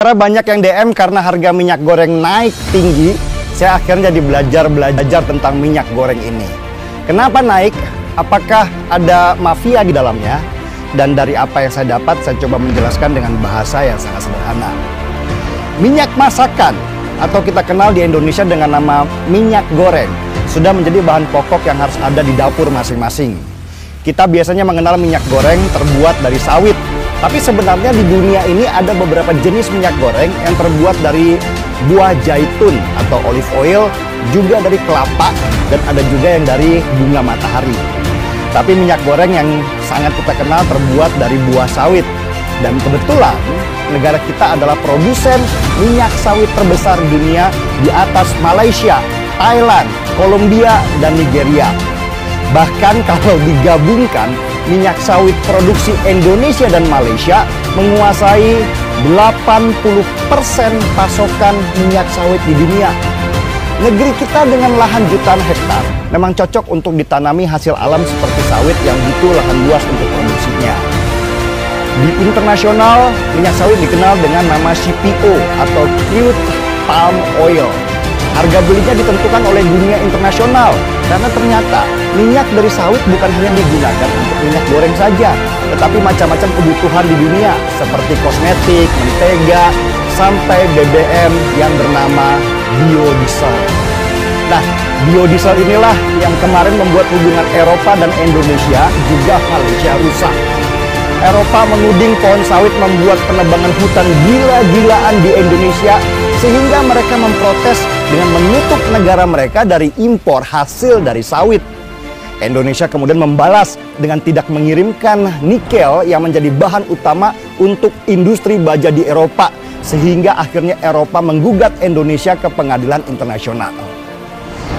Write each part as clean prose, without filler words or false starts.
Karena banyak yang DM karena harga minyak goreng naik tinggi, saya akhirnya jadi belajar tentang minyak goreng ini. Kenapa naik? Apakah ada mafia di dalamnya? Dan dari apa yang saya dapat, saya coba menjelaskan dengan bahasa yang sangat sederhana. Minyak masakan, atau kita kenal di Indonesia dengan nama minyak goreng, sudah menjadi bahan pokok yang harus ada di dapur masing-masing. Kita biasanya mengenal minyak goreng terbuat dari sawit. Tapi sebenarnya di dunia ini ada beberapa jenis minyak goreng yang terbuat dari buah zaitun atau olive oil, juga dari kelapa, dan ada juga yang dari bunga matahari. Tapi minyak goreng yang sangat kita kenal terbuat dari buah sawit. Dan kebetulan negara kita adalah produsen minyak sawit terbesar di dunia di atas Malaysia, Thailand, Kolombia, dan Nigeria. Bahkan kalau digabungkan, minyak sawit produksi Indonesia dan Malaysia menguasai 80% pasokan minyak sawit di dunia. Negeri kita dengan lahan jutaan hektar memang cocok untuk ditanami hasil alam seperti sawit yang butuh lahan luas untuk produksinya. Di internasional, minyak sawit dikenal dengan nama CPO atau Crude Palm Oil. Harga belinya ditentukan oleh dunia internasional karena ternyata minyak dari sawit bukan hanya digunakan untuk minyak goreng saja, tetapi macam-macam kebutuhan di dunia seperti kosmetik, mentega, sampai BBM yang bernama biodiesel. Nah, biodiesel inilah yang kemarin membuat hubungan Eropa dan Indonesia juga Malaysia rusak. Eropa menuding pohon sawit membuat penebangan hutan gila-gilaan di Indonesia, sehingga mereka memprotes dengan menutup negara mereka dari impor hasil dari sawit. Indonesia kemudian membalas dengan tidak mengirimkan nikel yang menjadi bahan utama untuk industri baja di Eropa, sehingga akhirnya Eropa menggugat Indonesia ke pengadilan internasional.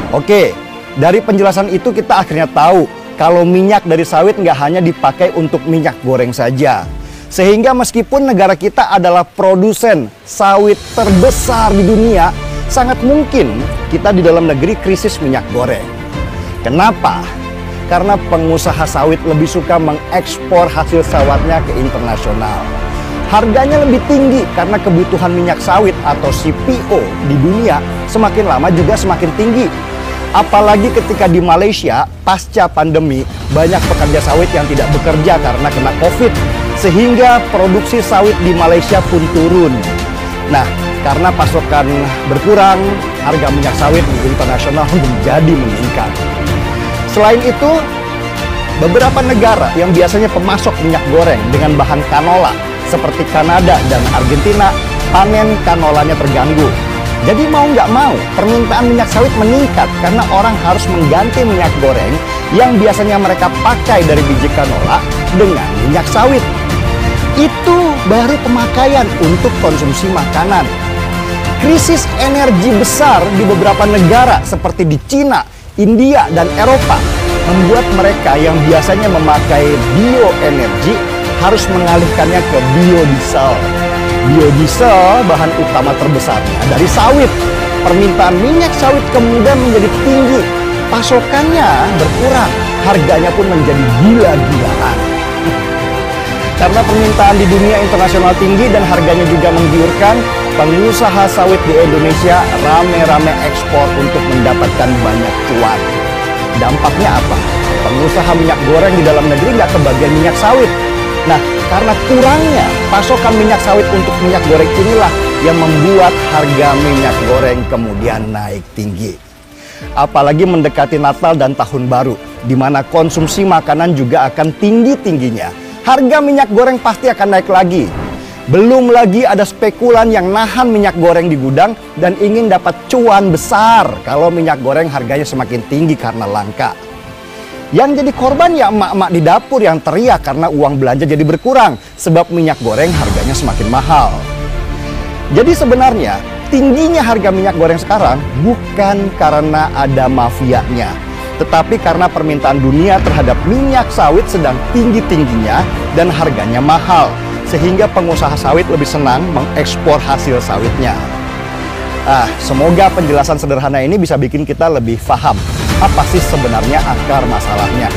Oke, dari penjelasan itu kita akhirnya tahu kalau minyak dari sawit nggak hanya dipakai untuk minyak goreng saja. Sehingga meskipun negara kita adalah produsen sawit terbesar di dunia, sangat mungkin kita di dalam negeri krisis minyak goreng. Kenapa? Karena pengusaha sawit lebih suka mengekspor hasil sawitnya ke internasional. Harganya lebih tinggi karena kebutuhan minyak sawit atau CPO di dunia semakin lama juga semakin tinggi. Apalagi ketika di Malaysia, pasca pandemi, banyak pekerja sawit yang tidak bekerja karena kena COVID. Sehingga produksi sawit di Malaysia pun turun. Nah, karena pasokan berkurang, harga minyak sawit di internasional menjadi meningkat. Selain itu, beberapa negara yang biasanya pemasok minyak goreng dengan bahan kanola, seperti Kanada dan Argentina, panen kanolanya terganggu. Jadi mau nggak mau, permintaan minyak sawit meningkat karena orang harus mengganti minyak goreng yang biasanya mereka pakai dari biji kanola dengan minyak sawit. Itu baru pemakaian untuk konsumsi makanan. Krisis energi besar di beberapa negara seperti di Cina, India, dan Eropa membuat mereka yang biasanya memakai bioenergi harus mengalihkannya ke biodiesel. Biodiesel bahan utama terbesarnya dari sawit. Permintaan minyak sawit kemudian menjadi tinggi, pasokannya berkurang, harganya pun menjadi gila-gilaan. Karena permintaan di dunia internasional tinggi dan harganya juga menggiurkan, pengusaha sawit di Indonesia rame-rame ekspor untuk mendapatkan banyak cuan. Dampaknya apa? Pengusaha minyak goreng di dalam negeri nggak kebagian minyak sawit. Nah, karena kurangnya pasokan minyak sawit untuk minyak goreng inilah yang membuat harga minyak goreng kemudian naik tinggi. Apalagi mendekati Natal dan Tahun Baru, di mana konsumsi makanan juga akan tinggi-tingginya. Harga minyak goreng pasti akan naik lagi. Belum lagi ada spekulan yang nahan minyak goreng di gudang dan ingin dapat cuan besar kalau minyak goreng harganya semakin tinggi karena langka. Yang jadi korban ya emak-emak di dapur yang teriak karena uang belanja jadi berkurang sebab minyak goreng harganya semakin mahal. Jadi sebenarnya tingginya harga minyak goreng sekarang bukan karena ada mafianya, tetapi karena permintaan dunia terhadap minyak sawit sedang tinggi-tingginya dan harganya mahal, sehingga pengusaha sawit lebih senang mengekspor hasil sawitnya. Semoga penjelasan sederhana ini bisa bikin kita lebih paham apa sih sebenarnya akar masalahnya.